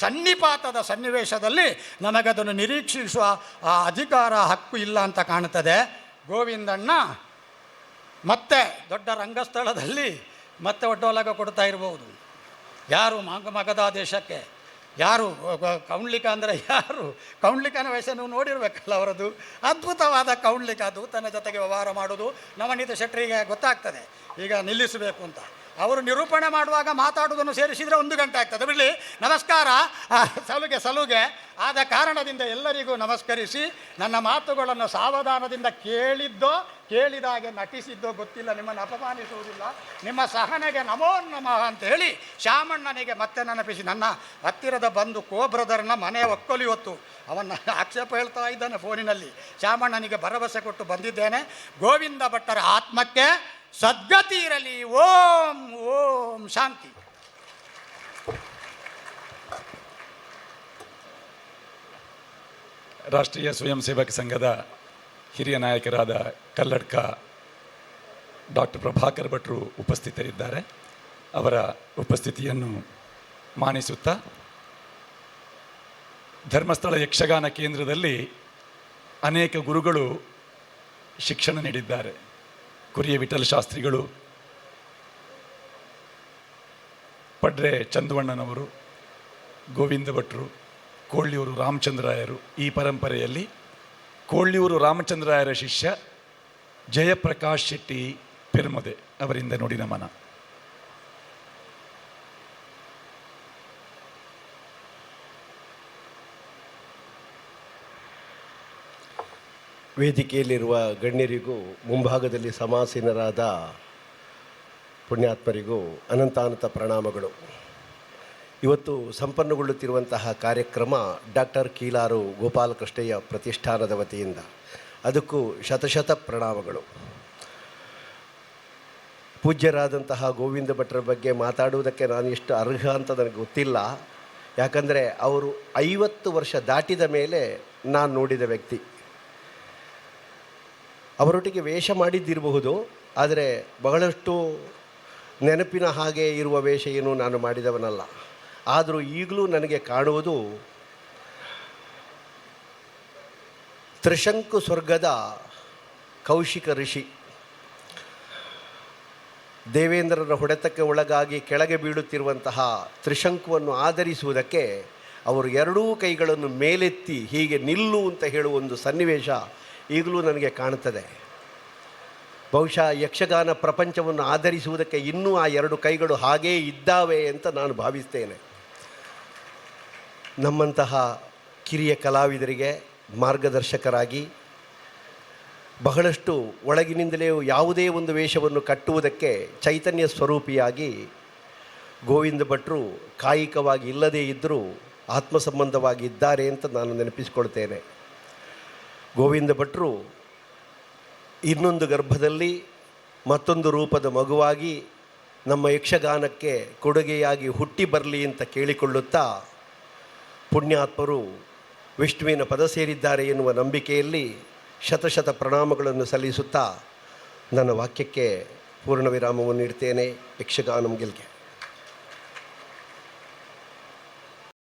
ಸನ್ನಿಪಾತದ ಸನ್ನಿವೇಶದಲ್ಲಿ ನಮಗದನ್ನು ನಿರೀಕ್ಷಿಸುವ ಅಧಿಕಾರ ಹಕ್ಕು ಇಲ್ಲ ಅಂತ ಕಾಣುತ್ತದೆ. ಗೋವಿಂದಣ್ಣ ಮತ್ತೆ ದೊಡ್ಡ ರಂಗಸ್ಥಳದಲ್ಲಿ ಮತ್ತೆ ಒಡ್ಡೋಲಗ ಕೊಡ್ತಾ ಇರ್ಬೋದು. ಯಾರು ಮಗಧ ದೇಶಕ್ಕೆ ಯಾರು ಕೌಂಡ್ಲಿಕ ಅಂದರೆ ಯಾರು ಕೌಂಡ್ಲಿಕನ ವಯಸ್ಸ ನೀವು ನೋಡಿರ್ಬೇಕಲ್ಲ, ಅವರದು ಅದ್ಭುತವಾದ ಕೌಂಡ್ಲಿಕ. ದೂತನ ಜೊತೆಗೆ ವ್ಯವಹಾರ ಮಾಡೋದು ನವನೀತ ಶೆಟ್ಟರಿಗೆ ಗೊತ್ತಾಗ್ತದೆ. ಈಗ ನಿಲ್ಲಿಸಬೇಕು ಅಂತ ಅವರು ನಿರೂಪಣೆ ಮಾಡುವಾಗ ಮಾತಾಡುವುದನ್ನು ಸೇರಿಸಿದರೆ 1 ಗಂಟೆ ಆಗ್ತದೆ. ಬಿಡಲಿ, ನಮಸ್ಕಾರ. ಸಲುಗೆ ಆದ ಕಾರಣದಿಂದ ಎಲ್ಲರಿಗೂ ನಮಸ್ಕರಿಸಿ ನನ್ನ ಮಾತುಗಳನ್ನು ಸಾವಧಾನದಿಂದ ಕೇಳಿದ ಹಾಗೆ ನಟಿಸಿದ್ದೋ ಗೊತ್ತಿಲ್ಲ, ನಿಮ್ಮನ್ನು ಅಪಮಾನಿಸುವುದಿಲ್ಲ. ನಿಮ್ಮ ಸಹನೆಗೆ ನಮೋ ನಮಃ ಅಂತ ಹೇಳಿ ಶಾಮಣ್ಣನಿಗೆ ಮತ್ತೆ ನೆನಪಿಸಿ, ನನ್ನ ಹತ್ತಿರದ ಬಂಧು ಬ್ರದರ್ನ ಮನೆ ಒಕ್ಕಲು ಇವತ್ತು ಅವನ್ನ ಆಕ್ಷೇಪ ಹೇಳ್ತಾ ಇದ್ದಾನೆ ಫೋನಿನಲ್ಲಿ. ಶಾಮಣ್ಣನಿಗೆ ಭರವಸೆ ಕೊಟ್ಟು ಬಂದಿದ್ದೇನೆ. ಗೋವಿಂದ ಭಟ್ಟರ ಆತ್ಮಕ್ಕೆ ಸದ್ಗತಿ ಇರಲಿ. ಓಂ ಓಂ ಶಾಂತಿ. ರಾಷ್ಟ್ರೀಯ ಸ್ವಯಂ ಸೇವಕ ಸಂಘದ ಹಿರಿಯ ನಾಯಕರಾದ ಕಲ್ಲಡ್ಕ ಡಾಕ್ಟರ್ ಪ್ರಭಾಕರ್ ಭಟ್ರು ಉಪಸ್ಥಿತರಿದ್ದಾರೆ. ಅವರ ಉಪಸ್ಥಿತಿಯನ್ನು ಮಾನಿಸುತ್ತಾ, ಧರ್ಮಸ್ಥಳ ಯಕ್ಷಗಾನ ಕೇಂದ್ರದಲ್ಲಿ ಅನೇಕ ಗುರುಗಳು ಶಿಕ್ಷಣ ನೀಡಿದ್ದಾರೆ. ಕುರಿಯ ವಿಠಲ ಶಾಸ್ತ್ರಿಗಳು, ಪಡ್ರೆ ಚಂದುವಣ್ಣನವರು, ಗೋವಿಂದ ಭಟ್ರು, ಕೋಳ್ಳಿಯೂರು ರಾಮಚಂದ್ರಾಯರು. ಈ ಪರಂಪರೆಯಲ್ಲಿ ಕೋಳ್ಳಿಯೂರು ರಾಮಚಂದ್ರಾಯರ ಶಿಷ್ಯ ಜಯಪ್ರಕಾಶ್ ಶೆಟ್ಟಿ ಪೆರ್ಮೊದೆ ಅವರಿಂದ ನುಡಿ ನಮನ. ವೇದಿಕೆಯಲ್ಲಿರುವ ಗಣ್ಯರಿಗೂ ಮುಂಭಾಗದಲ್ಲಿ ಸಮಾಸೀನರಾದ ಪುಣ್ಯಾತ್ಮರಿಗೂ ಅನಂತಾನಂತ ಪ್ರಣಾಮಗಳು. ಇವತ್ತು ಸಂಪನ್ನಗೊಳ್ಳುತ್ತಿರುವಂತಹ ಕಾರ್ಯಕ್ರಮ ಡಾಕ್ಟರ್ ಕೀಲಾರು ಗೋಪಾಲಕೃಷ್ಣಯ್ಯ ಪ್ರತಿಷ್ಠಾನದ ವತಿಯಿಂದ, ಅದಕ್ಕೂ ಶತಶತ ಪ್ರಣಾಮಗಳು. ಪೂಜ್ಯರಾದಂತಹ ಗೋವಿಂದ ಭಟ್ಟರ ಬಗ್ಗೆ ಮಾತಾಡುವುದಕ್ಕೆ ನಾನು ಎಷ್ಟು ಅರ್ಹ ಅಂತ ನನಗೆ ಗೊತ್ತಿಲ್ಲ. ಯಾಕಂದರೆ ಅವರು 50 ವರ್ಷ ದಾಟಿದ ಮೇಲೆ ನಾನು ನೋಡಿದ ವ್ಯಕ್ತಿ. ಅವರೊಟ್ಟಿಗೆ ವೇಷ ಮಾಡಿದ್ದಿರಬಹುದು, ಆದರೆ ಬಹಳಷ್ಟು ನೆನಪಿನ ಹಾಗೆ ಇರುವ ವೇಷ ಏನು ನಾನು ಮಾಡಿದವನಲ್ಲ. ಆದರೂ ಈಗಲೂ ನನಗೆ ಕಾಣುವುದು ತ್ರಿಶಂಕು ಸ್ವರ್ಗದ ಕೌಶಿಕ ಋಷಿ. ದೇವೇಂದ್ರನ ಹೊಡೆತಕ್ಕೆ ಒಳಗಾಗಿ ಕೆಳಗೆ ಬೀಳುತ್ತಿರುವಂತಹ ತ್ರಿಶಂಕುವನ್ನು ಆಧರಿಸುವುದಕ್ಕೆ ಅವರು 2 ಕೈಗಳನ್ನು ಮೇಲೆತ್ತಿ ಹೀಗೆ ನಿಲ್ಲು ಅಂತ ಹೇಳುವ ಒಂದು ಸನ್ನಿವೇಶ ಈಗಲೂ ನನಗೆ ಕಾಣುತ್ತದೆ. ಬಹುಶಃ ಯಕ್ಷಗಾನ ಪ್ರಪಂಚವನ್ನು ಆಧರಿಸುವುದಕ್ಕೆ ಇನ್ನೂ ಆ 2 ಕೈಗಳು ಹಾಗೇ ಇದ್ದಾವೆ ಅಂತ ನಾನು ಭಾವಿಸ್ತೇನೆ. ನಮ್ಮಂತಹ ಕಿರಿಯ ಕಲಾವಿದರಿಗೆ ಮಾರ್ಗದರ್ಶಕರಾಗಿ ಬಹಳಷ್ಟು ಒಳಗಿನಿಂದಲೇ ಯಾವುದೇ ಒಂದು ವೇಷವನ್ನು ಕಟ್ಟುವುದಕ್ಕೆ ಚೈತನ್ಯ ಸ್ವರೂಪಿಯಾಗಿ ಗೋವಿಂದ ಭಟ್ರು ಕಾಯಿಕವಾಗಿ ಇಲ್ಲದೇ ಇದ್ದರೂ ಆತ್ಮ ಸಂಬಂಧವಾಗಿ ಇದ್ದಾರೆ ಅಂತ ನಾನು ನೆನಪಿಸಿಕೊಳ್ತೇನೆ. ಗೋವಿಂದ ಭಟ್ರು ಇನ್ನೊಂದು ಗರ್ಭದಲ್ಲಿ ಮತ್ತೊಂದು ರೂಪದ ಮಗುವಾಗಿ ನಮ್ಮ ಯಕ್ಷಗಾನಕ್ಕೆ ಕೊಡುಗೆಯಾಗಿ ಹುಟ್ಟಿ ಬರಲಿ ಅಂತ ಕೇಳಿಕೊಳ್ಳುತ್ತಾ, ಪುಣ್ಯಾತ್ಮರು ವಿಷ್ಣುವಿನ ಪದ ಸೇರಿದ್ದಾರೆ ಎನ್ನುವ ನಂಬಿಕೆಯಲ್ಲಿ ಶತಶತ ಪ್ರಣಾಮಗಳನ್ನು ಸಲ್ಲಿಸುತ್ತಾ ನನ್ನ ವಾಕ್ಯಕ್ಕೆ ಪೂರ್ಣ ವಿರಾಮವನ್ನು ನೀಡ್ತೇನೆ. ಯಕ್ಷಗಾನಂ ಗೆಲ್ಗೆ.